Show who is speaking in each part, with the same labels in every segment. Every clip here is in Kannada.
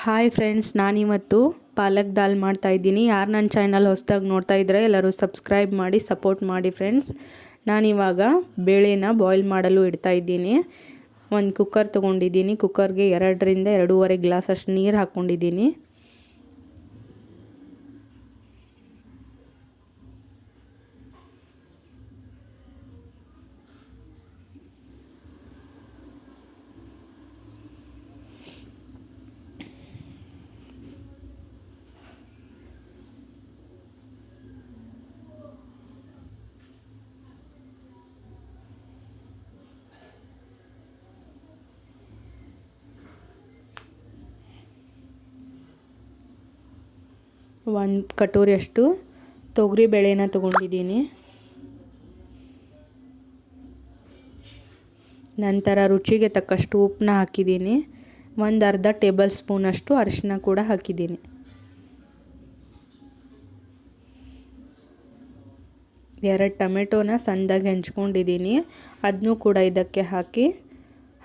Speaker 1: ಹಾಯ್ ಫ್ರೆಂಡ್ಸ್, ನಾನಿವತ್ತು ಪಾಲಕ್ ದಾಲ್ ಮಾಡ್ತಾಯಿದ್ದೀನಿ. ಯಾರು ನನ್ನ ಚಾನಲ್ ಹೊಸದಾಗಿ ನೋಡ್ತಾ ಇದ್ದರೆ ಎಲ್ಲರೂ ಸಬ್ಸ್ಕ್ರೈಬ್ ಮಾಡಿ ಸಪೋರ್ಟ್ ಮಾಡಿ ಫ್ರೆಂಡ್ಸ್. ನಾನಿವಾಗ ಬೇಳೆನ ಬಾಯ್ಲ್ ಮಾಡಲು ಇಡ್ತಾಯಿದ್ದೀನಿ. ಒಂದು ಕುಕ್ಕರ್ ತೊಗೊಂಡಿದ್ದೀನಿ. ಕುಕ್ಕರ್ಗೆ 2ರಿಂದ 2.5 ಗ್ಲಾಸ್ ಅಷ್ಟು ನೀರು ಹಾಕ್ಕೊಂಡಿದ್ದೀನಿ. ಒಂದು ಕಟೋರಿಯಷ್ಟು ತೊಗರಿ ಬೇಳೆನ ತೊಗೊಂಡಿದ್ದೀನಿ. ನಂತರ ರುಚಿಗೆ ತಕ್ಕಷ್ಟು ಉಪ್ಪನ್ನ ಹಾಕಿದ್ದೀನಿ. ಒಂದು ಅರ್ಧ ಟೇಬಲ್ ಸ್ಪೂನಷ್ಟು ಅರಿಶಿನ ಕೂಡ ಹಾಕಿದ್ದೀನಿ. ಎರಡು ಟೊಮೆಟೊನ ಸಣ್ಣದಾಗಿ ಹೆಂಚ್ಕೊಂಡಿದ್ದೀನಿ, ಅದನ್ನೂ ಕೂಡ ಇದಕ್ಕೆ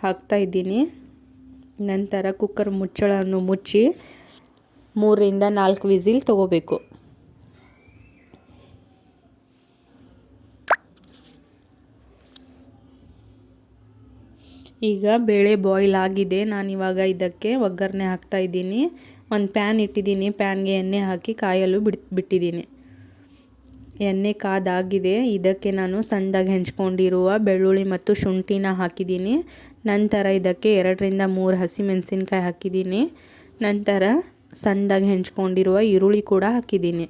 Speaker 1: ಹಾಕ್ತಾಯಿದ್ದೀನಿ. ನಂತರ ಕುಕ್ಕರ್ ಮುಚ್ಚಳವನ್ನು ಮುಚ್ಚಿ 3ರಿಂದ 4 ವಿಸಿಲ್ ತಗೋಬೇಕು. ಈಗ ಬೇಳೆ ಬಾಯ್ಲ್ ಆಗಿದೆ. ನಾನಿವಾಗ ಇದಕ್ಕೆ ಒಗ್ಗರಣೆ ಹಾಕ್ತಾಯಿದ್ದೀನಿ. ಒಂದು ಪ್ಯಾನ್ ಇಟ್ಟಿದ್ದೀನಿ. ಪ್ಯಾನ್ಗೆ ಎಣ್ಣೆ ಹಾಕಿ ಕಾಯಲು ಬಿಟ್ಟಿದ್ದೀನಿ. ಎಣ್ಣೆ ಕಾದಾಗಿದೆ. ಇದಕ್ಕೆ ನಾನು ಸಣ್ಣದಾಗಿ ಹೆಂಚ್ಕೊಂಡಿರುವ ಬೆಳ್ಳುಳ್ಳಿ ಮತ್ತು ಶುಂಠಿನ ಹಾಕಿದ್ದೀನಿ. ನಂತರ ಇದಕ್ಕೆ 2ರಿಂದ 3 ಹಸಿಮೆಣಸಿನ್ಕಾಯಿ ಹಾಕಿದ್ದೀನಿ. ನಂತರ ಸಣ್ಣದಾಗಿ ಹೆಂಚ್ಕೊಂಡಿರುವ ಈರುಳ್ಳಿ ಕೂಡ ಹಾಕಿದ್ದೀನಿ.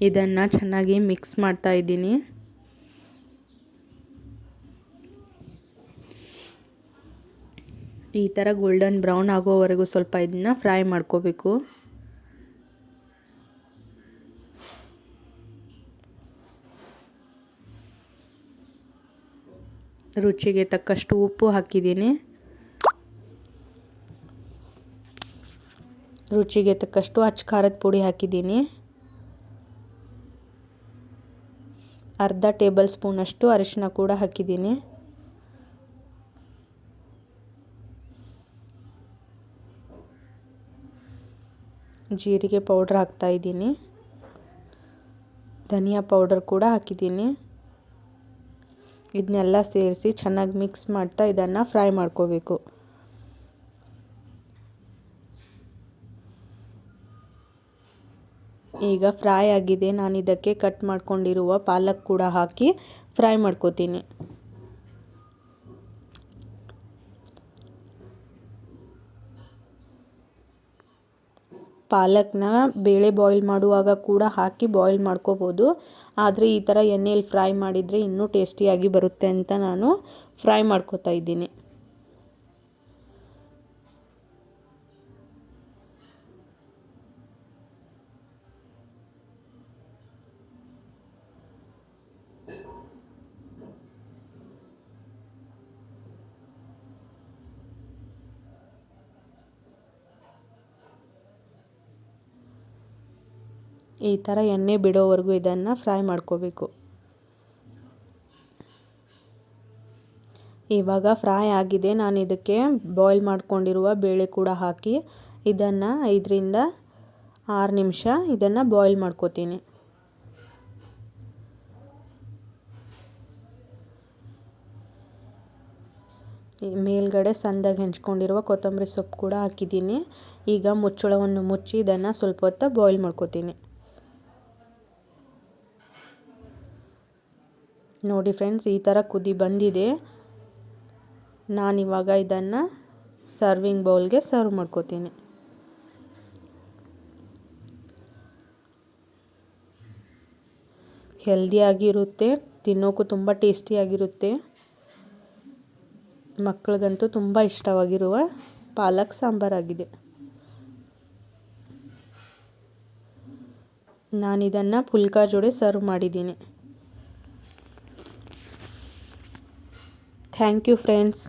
Speaker 1: ಇದನ್ನು ಚೆನ್ನಾಗಿ ಮಿಕ್ಸ್ ಮಾಡ್ತಾಯಿದ್ದೀನಿ. ಈ ಥರ ಗೋಲ್ಡನ್ ಬ್ರೌನ್ ಆಗೋವರೆಗೂ ಸ್ವಲ್ಪ ಇದನ್ನ ಫ್ರೈ ಮಾಡ್ಕೋಬೇಕು. ರುಚಿಗೆ ತಕ್ಕಷ್ಟು ಉಪ್ಪು ಹಾಕಿದ್ದೀನಿ. ರುಚಿಗೆ ತಕ್ಕಷ್ಟು ಅಚ್ಚ ಖಾರದ ಪುಡಿ ಹಾಕಿದ್ದೀನಿ. ಅರ್ಧ ಟೇಬಲ್ ಸ್ಪೂನಷ್ಟು ಅರಿಶಿನ ಕೂಡ ಹಾಕಿದ್ದೀನಿ. ಜೀರಿಗೆ ಪೌಡ್ರ್ ಹಾಕ್ತಾಯಿದ್ದೀನಿ. ಧನಿಯಾ ಪೌಡರ್ ಕೂಡ ಹಾಕಿದ್ದೀನಿ. ಇದನ್ನೆಲ್ಲ ಸೇರಿಸಿ ಚೆನ್ನಾಗಿ ಮಿಕ್ಸ್ ಮಾಡ್ತಾ ಇದನ್ನು ಫ್ರೈ ಮಾಡ್ಕೋಬೇಕು. ಈಗ ಫ್ರೈ ಆಗಿದೆ. ನಾನು ಇದಕ್ಕೆ ಕಟ್ ಮಾಡ್ಕೊಂಡಿರುವ ಪಾಲಕ್ ಕೂಡ ಹಾಕಿ ಫ್ರೈ ಮಾಡ್ಕೋತೀನಿ. ಪಾಲಕ್ನ ಬೇಳೆ ಬಾಯ್ಲ್ ಮಾಡುವಾಗ ಕೂಡ ಹಾಕಿ ಬಾಯ್ಲ್ ಮಾಡ್ಕೋಬೋದು. ಆದರೆ ಈ ಥರ ಎಣ್ಣೆಯಲ್ಲಿ ಫ್ರೈ ಮಾಡಿದರೆ ಇನ್ನೂ ಟೇಸ್ಟಿಯಾಗಿ ಬರುತ್ತೆ ಅಂತ ನಾನು ಫ್ರೈ ಮಾಡ್ಕೋತಾ ಇದ್ದೀನಿ. ಈ ಥರ ಎಣ್ಣೆ ಬಿಡೋವರೆಗೂ ಇದನ್ನು ಫ್ರೈ ಮಾಡ್ಕೋಬೇಕು. ಇವಾಗ ಫ್ರೈ ಆಗಿದೆ. ನಾನು ಇದಕ್ಕೆ ಬಾಯ್ಲ್ ಮಾಡ್ಕೊಂಡಿರುವ ಬೇಳೆ ಕೂಡ ಹಾಕಿ ಇದನ್ನು 5ರಿಂದ 6 ನಿಮಿಷ ಇದನ್ನು ಬಾಯ್ಲ್ ಮಾಡ್ಕೋತೀನಿ. ಮೇಲ್ಗಡೆ ಸಣ್ಣದಾಗಿ ಹೆಂಚ್ಕೊಂಡಿರುವ ಕೊತ್ತಂಬರಿ ಸೊಪ್ಪು ಕೂಡ ಹಾಕಿದ್ದೀನಿ. ಈಗ ಮುಚ್ಚಳವನ್ನು ಮುಚ್ಚಿ ಇದನ್ನು ಸ್ವಲ್ಪ ಹೊತ್ತು ಬಾಯ್ಲ್ ಮಾಡ್ಕೋತೀನಿ. ನೋಡಿ ಫ್ರೆಂಡ್ಸ್, ಈ ಥರ ಕುದಿ ಬಂದಿದೆ. ನಾನಿವಾಗ ಇದನ್ನು ಸರ್ವಿಂಗ್ ಬೌಲ್ಗೆ ಸರ್ವ್ ಮಾಡ್ಕೋತೀನಿ. ಹೆಲ್ದಿಯಾಗಿರುತ್ತೆ, ತಿನ್ನೋಕ್ಕೂ ತುಂಬ ಟೇಸ್ಟಿಯಾಗಿರುತ್ತೆ. ಮಕ್ಕಳಿಗಂತೂ ತುಂಬ ಇಷ್ಟವಾಗಿರುವ ಪಾಲಕ್ ಸಾಂಬಾರಾಗಿದೆ. ನಾನಿದನ್ನು ಪುಲ್ಕ ಜೋಡಿ ಸರ್ವ್ ಮಾಡಿದ್ದೀನಿ. Thank you friends.